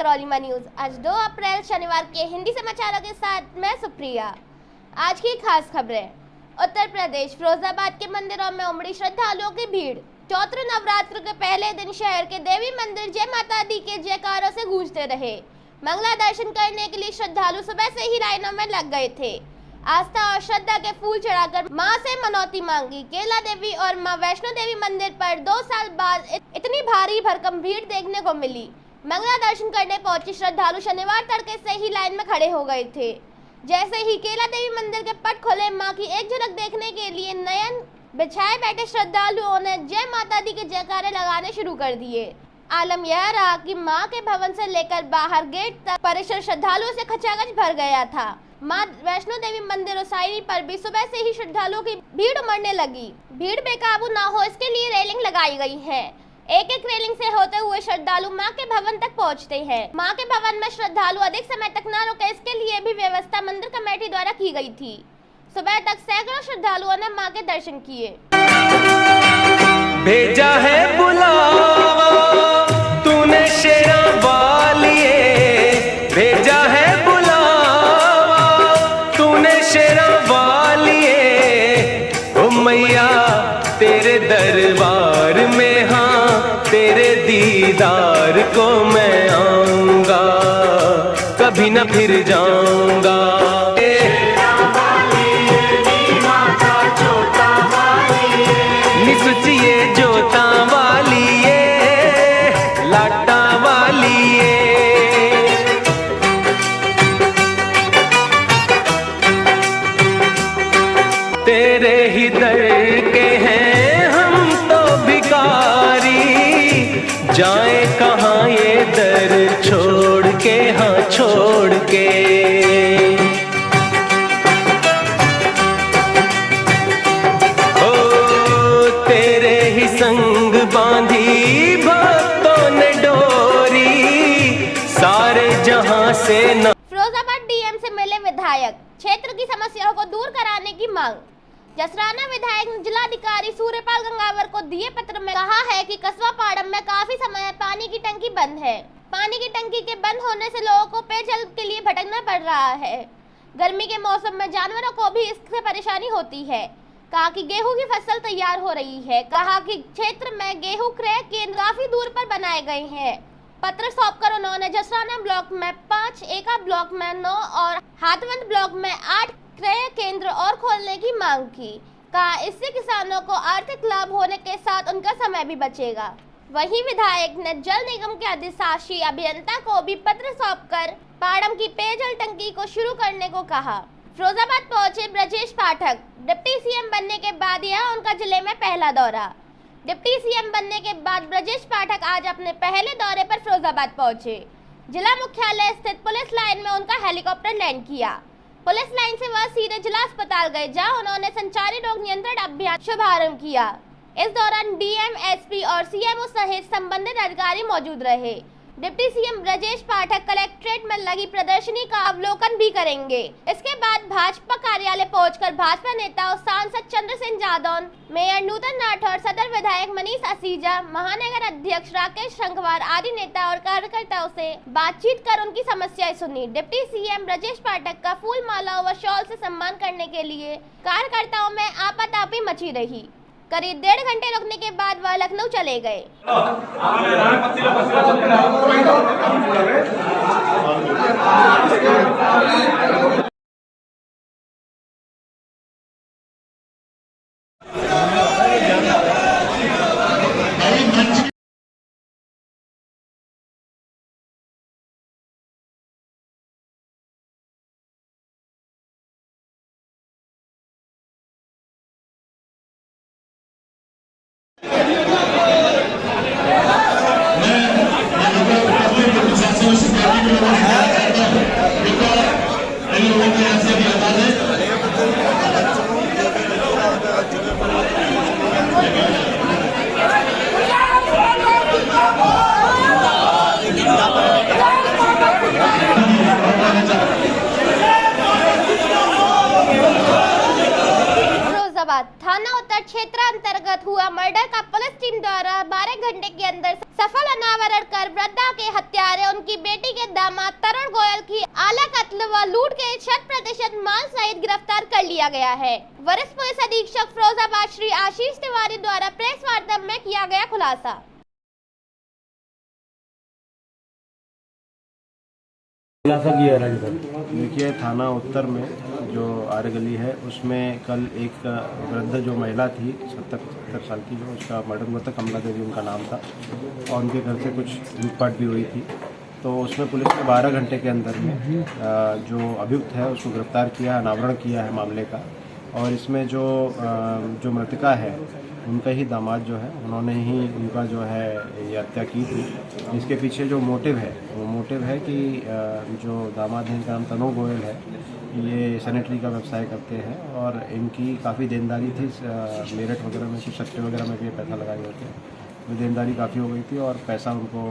Karauli news. आज 2 अप्रैल शनिवार के हिंदी समाचारों के साथ मैं सुप्रिया। आज की खास खबरें। उत्तर प्रदेश फिरोजाबाद के मंदिरों में उमड़ी श्रद्धालुओं की भीड़। चैत्र नवरात्र के पहले दिन शहर के देवी मंदिर जय माता दी के जयकारों से गूंजते रहे। मंगला दर्शन करने के लिए श्रद्धालु सुबह से ही लाइनों में लग गए थे। आस्था और श्रद्धा के फूल चढ़ाकर मां से मनौती मांगी। केला देवी और मां वैष्णो देवी मंदिर पर 2 साल बाद इतनी भारी भरकम भीड़ देखने को मिली। मंगला दर्शन करने पहुंचे श्रद्धालु शनिवार तड़के से ही लाइन में खड़े हो गए थे। जैसे ही केला देवी मंदिर के पट खोले, मां की एक झलक देखने के लिए नयन बिछाए बैठे श्रद्धालुओं ने जय माता दी के जयकारे लगाने शुरू कर दिए। आलम यह रहा कि मां के भवन से लेकर बाहर गेट तक परिसर श्रद्धालुओं से खचाखच भर गया था। मां वैष्णो देवी मंदिर उसारी पर भी सुबह से ही श्रद्धालुओं की भीड़ उमड़ने लगी। भीड़ बेकाबू ना हो इसके लिए रेलिंग लगाई गई है। एक रेलिंग से होते हुए श्रद्धालु मां के भवन तक पहुंचते हैं। मां के भवन में श्रद्धालु अधिक समय तक न रुके, इसके लिए भी व्यवस्था मंदिर कमेटी द्वारा की गई थी। सुबह तक सैकड़ों श्रद्धालुओं ने मां के दर्शन किए। भेजा है बुलावा तूने शेरा वालिए, भेजा है बुलावा तूने शेरा वालिए। ओ मैया तेरे दरबार में, हाँ तेरे दीदार को मैं आऊंगा, कभी न फिर जाऊंगा। निसुचिए जोता वालिए, लाटा वालिए। तेरे ही दर के हैं हम तो भिखारी, जाए कहाँ ये दर छोड़ के, हाँ छोड़ के। संग बांधी भक्तों ने डोरी, सारे जहां से न। फिरोजाबाद डीएम से मिले विधायक, क्षेत्र की समस्याओं को दूर कराने की मांग। जसराना विधायक ने जिलाधिकारी सूर्यपाल गंगावर को दिए पत्र में कहा है कि कस्बा पाड़म में काफी समय पानी की टंकी बंद है। पानी की टंकी के बंद होने से लोगों को पेयजल के लिए भटकना पड़ रहा है। गर्मी के मौसम में जानवरों को भी इससे परेशानी होती है। कहा कि गेहूं की फसल तैयार हो रही है। कहा कि क्षेत्र में गेहूं क्रय केंद्र काफी दूर पर बनाए गए हैं। पत्र सौंपकर उन्होंने जसराना ब्लॉक में 5, एका ब्लॉक में 9 और हाथवंत ब्लॉक में 8 क्रय केंद्र और खोलने की मांग की। कहा इससे किसानों को आर्थिक लाभ होने के साथ उनका समय भी बचेगा। वहीं विधायक ने जल निगम के अधिशासी अभियंता को भी पत्र सौंपकर पाड़म की पेयजल टंकी को शुरू करने को कहा। फिरोजाबाद पहुंचे ब्रजेश पाठक। डिप्टी सीएम बनने के बाद यह उनका जिले में पहला दौरा। डिप्टी सीएम बनने के बाद ब्रजेश पाठक आज अपने पहले दौरे पर फिरोजाबाद पहुंचे। जिला मुख्यालय स्थित पुलिस लाइन में उनका हेलीकॉप्टर लैंड किया। पुलिस लाइन से वह सीधे जिला अस्पताल गए, जहां उन्होंने संचारी रोग नियंत्रण अभियान शुभारंभ किया। इस दौरान डीएम, एसपी और सीएमओ सहित संबंधित अधिकारी मौजूद रहे। Deputy CM Brajesh Pathak collectorate में लगी प्रदर्शनी का अवलोकन भी करेंगे। इसके बाद भाजपा कार्यालय पहुंचकर भाजपा नेता और सांसद चंद्रसेन जादौन, मेयर नूतन राठौर, सदर विधायक मनीष असीजा, महानगर अध्यक्ष राकेश शंखवार आदि नेता और कार्यकर्ताओं से बातचीत कर उनकी समस्याएं सुनी। डिप्टी सीएम ब्रजेश पाठक का फूल मालाओं व शॉल से सम्मान करने के लिए कार्यकर्ताओं में आपातापी मची रही। करीब 1.5 घंटे रुकने के बाद वह लखनऊ चले गए। थाना उत्तर क्षेत्र अंतर्गत हुआ मर्डर का पुलिस टीम द्वारा 12 घंटे के अंदर सफल अनावरण कर वृद्धा के हत्यारे उनकी बेटी के दामाद तरुण गोयल की आला कत्ल व लूट के 100% माल सहित गिरफ्तार कर लिया गया है। वरिष्ठ पुलिस अधीक्षक फिरोजाबाद श्री आशीष तिवारी द्वारा प्रेस वार्ता में किया गया खुलासा। देखिए, थाना उत्तर में जो आर गली है उसमें कल एक वृद्ध जो महिला थी 70 साल की, जो उसका मर्डर हुआ था, कमला देवी उनका नाम था, और उनके घर से कुछ लूटपाट भी हुई थी। तो उसमें पुलिस ने 12 घंटे के अंदर में जो अभियुक्त है उसको गिरफ्तार किया, अनावरण किया है मामले का। और इसमें जो मृतका है उनका ही दामाद जो है, उन्होंने ही उनका जो है ये हत्या की थी। इसके पीछे जो मोटिव है वो मोटिव है कि जो दामाद है, इनका नाम तरुण गोयल है, ये सैनिटरी का व्यवसाय करते हैं और इनकी काफ़ी देनदारी थी। मेरठ वगैरह में कुछ सट्टे वगैरह में भी पैसा लगाए हुए थे, तो देनदारी काफ़ी हो गई थी और पैसा उनको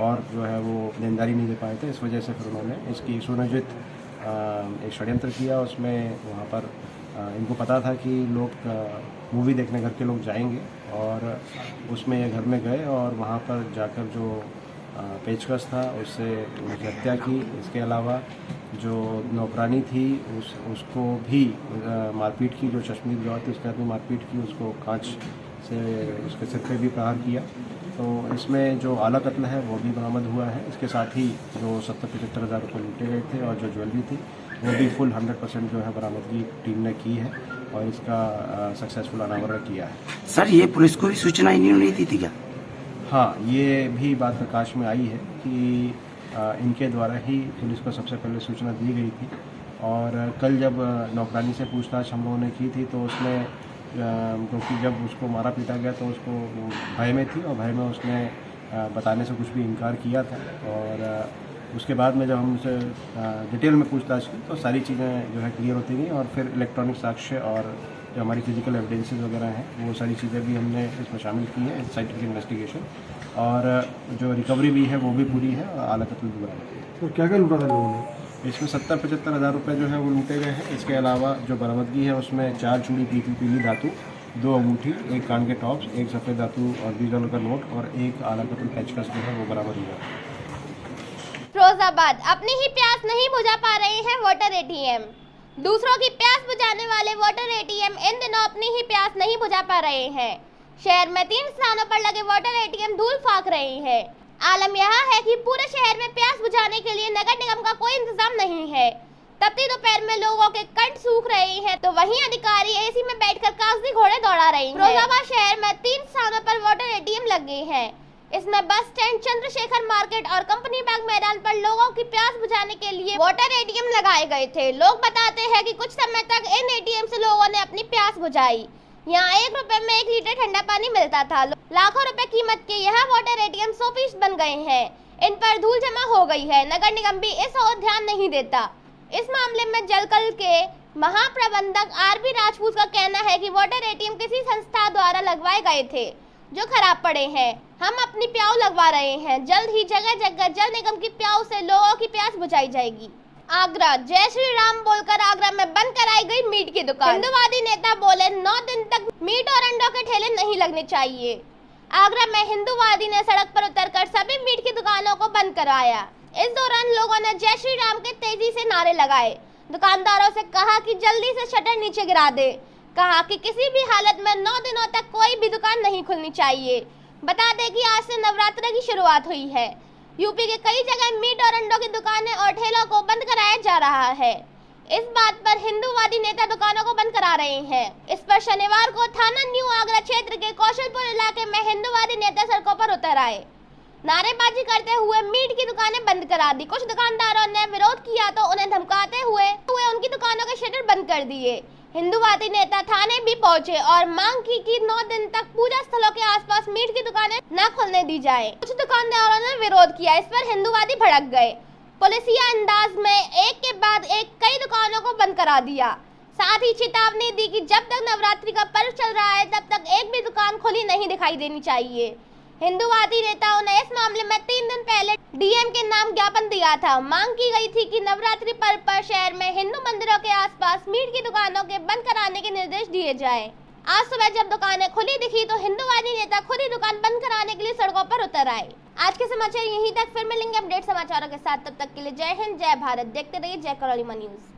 और जो है वो देनदारी नहीं दे पाए थे। इस वजह से फिर उन्होंने इसकी सुनियोजित एक षड्यंत्र किया। उसमें वहाँ पर इनको पता था कि लोग मूवी देखने घर के लोग जाएंगे, और उसमें ये घर में गए और वहाँ पर जाकर जो पेचकस था उससे उनकी हत्या की। इसके अलावा जो नौकरानी थी उसको भी मारपीट की, जो चश्मी जौहर थी उसके हाथ में मारपीट की, उसको कांच से उसके सिर पे भी प्रहार किया। तो इसमें जो आला कत्ल है वो भी बरामद हुआ है। इसके साथ ही जो 70-75 हज़ार रुपये लूटे गए थे और जो ज्वेलरी थी वो भी फुल 100% जो है बरामदगी टीम ने की है और इसका सक्सेसफुल अनावरण किया है। सर, ये पुलिस को भी सूचना इन्होंने नहीं दी थी क्या? हाँ, ये भी बात प्रकाश में आई है कि इनके द्वारा ही पुलिस को सबसे पहले सूचना दी गई थी। और कल जब नौकरानी से पूछताछ हम लोगों ने की थी तो उसमें क्योंकि जब उसको मारा पीटा गया तो उसको भय में थी और भय में उसने बताने से कुछ भी इनकार किया था। और उसके बाद में जब हम उनसे डिटेल में पूछताछ की तो सारी चीज़ें जो है क्लियर होती गई, और फिर इलेक्ट्रॉनिक साक्ष्य और जो हमारी फिजिकल एविडेंसेस वगैरह हैं वो सारी चीज़ें भी हमने इसमें शामिल की है, साइंटिफिक इन्वेस्टिगेशन, और जो रिकवरी भी है वो भी पूरी है और आला कत्ल भी बरामद है। तो क्या क्या लूटा था लोगों ने? इसमें 70-75 हज़ार रुपये जो है वो लूटे गए हैं। इसके अलावा जो बरामदगी है उसमें 4 चूड़ी पीली धातु, 2 अंगूठी, 1 कान के टॉप्स, 1 सफ़ेद धातु और $20 का नोट और 1 आला कत्ल पेचकस जो है वो बरामद हुआ है। फिरोजाबाद अपनी ही प्यास नहीं बुझा पा रहे हैं वाटर एटीएम। दूसरों की प्यास बुझाने वाले वाटर एटीएम इन दिनों अपनी ही प्यास नहीं बुझा पा रहे हैं। शहर में 3 स्थानों पर लगे वाटर एटीएम धूल फाक रहे हैं। आलम यह है कि पूरे शहर में प्यास बुझाने के लिए नगर निगम का कोई इंतजाम नहीं है। तपती दोपहर में लोगों के कंठ सूख रहे हैं तो वहीं अधिकारी एसी में बैठकर कागजी घोड़े दौड़ा रहे हैं। फिरोजाबाद शहर में 3 स्थानों पर वाटर एटीएम लगे हैं। इसमें बस स्टैंड, चंद्रशेखर मार्केट और कंपनी बाग मैदान पर लोगों की प्यास बुझाने के लिए वाटर एटीएम लगाए गए थे। लोग बताते हैं कि कुछ समय तक इन एटीएम से लोगों ने अपनी प्यास बुझाई। यहाँ 1 रुपए में 1 लीटर ठंडा पानी मिलता था। लाखों रुपए कीमत के यह वाटर एटीएम 100 पीस बन गए हैं। इन पर धूल जमा हो गई है। नगर निगम भी इस ओर ध्यान नहीं देता। इस मामले में जलकल के महाप्रबंधक आरबी राजपूत का कहना है कि वाटर एटीएम किसी संस्था द्वारा लगवाए गए थे जो खराब पड़े हैं। हम अपनी प्याऊ लगवा रहे हैं। जल्द ही जगह जगह जल निगम की प्याऊ से लोगों की प्यास बुझाई जाएगी। आगरा, जय श्री राम बोलकर आगरा में बंद कराई गई मीट की दुकान। हिंदुवादी नेता बोले 9 दिन तक मीट और अंडों के ठेले नहीं लगने चाहिए। आगरा में हिंदुवादी ने सड़क पर उतरकर सभी मीट की दुकानों को बंद करवाया। इस दौरान लोगों ने जय श्री राम के तेजी से नारे लगाए। दुकानदारों से कहा कि जल्दी से शटर नीचे गिरा दे। कहा कि किसी भी हालत में 9 दिनों तक कोई भी दुकान नहीं खुलनी चाहिए। बता दें कि आज से नवरात्र की शुरुआत हुई है। यूपी के कई जगह मीट और अंडों की दुकानें और ठेलों को बंद कराया जा रहा है। इस बात पर हिंदुवादी नेता दुकानों को बंद करा रहे हैं। इस पर शनिवार को थाना न्यू आगरा क्षेत्र के कौशलपुर इलाके में हिंदुवादी नेता सड़कों पर उतर आए। नारेबाजी करते हुए मीट की दुकानें बंद करा दी। कुछ दुकानदारों ने विरोध किया तो उन्हें धमकाते हुए उनकी दुकानों के शटर बंद कर दिए। हिंदुवादी नेता थाने भी पहुंचे और मांग की कि 9 दिन तक पूजा स्थलों के आसपास मीट की दुकानें न खोलने दी जाए। कुछ दुकानदारों ने विरोध किया। इस पर हिंदुवादी भड़क गए। पुलिसिया अंदाज में एक के बाद एक कई दुकानों को बंद करा दिया। साथ ही चेतावनी दी कि जब तक नवरात्रि का पर्व चल रहा है तब तक एक भी दुकान खुली नहीं दिखाई देनी चाहिए। हिंदुवादी नेताओं ने इस मामले में 3 दिन पहले डीएम के नाम ज्ञापन दिया था। मांग की गई थी कि नवरात्रि पर्व पर शहर में हिंदू मंदिरों के आसपास मीट की दुकानों के बंद कराने के निर्देश दिए जाएं। आज सुबह जब दुकानें खुली दिखी तो हिंदुवादी नेता खुद ही दुकान बंद कराने के लिए सड़कों पर उतर आए। आज के समाचार यहीं तक, फिर मिलेंगे अपडेट समाचारों के साथ। तब तक के लिए जय हिंद, जय भारत। देखते रहिए जय करौली न्यूज।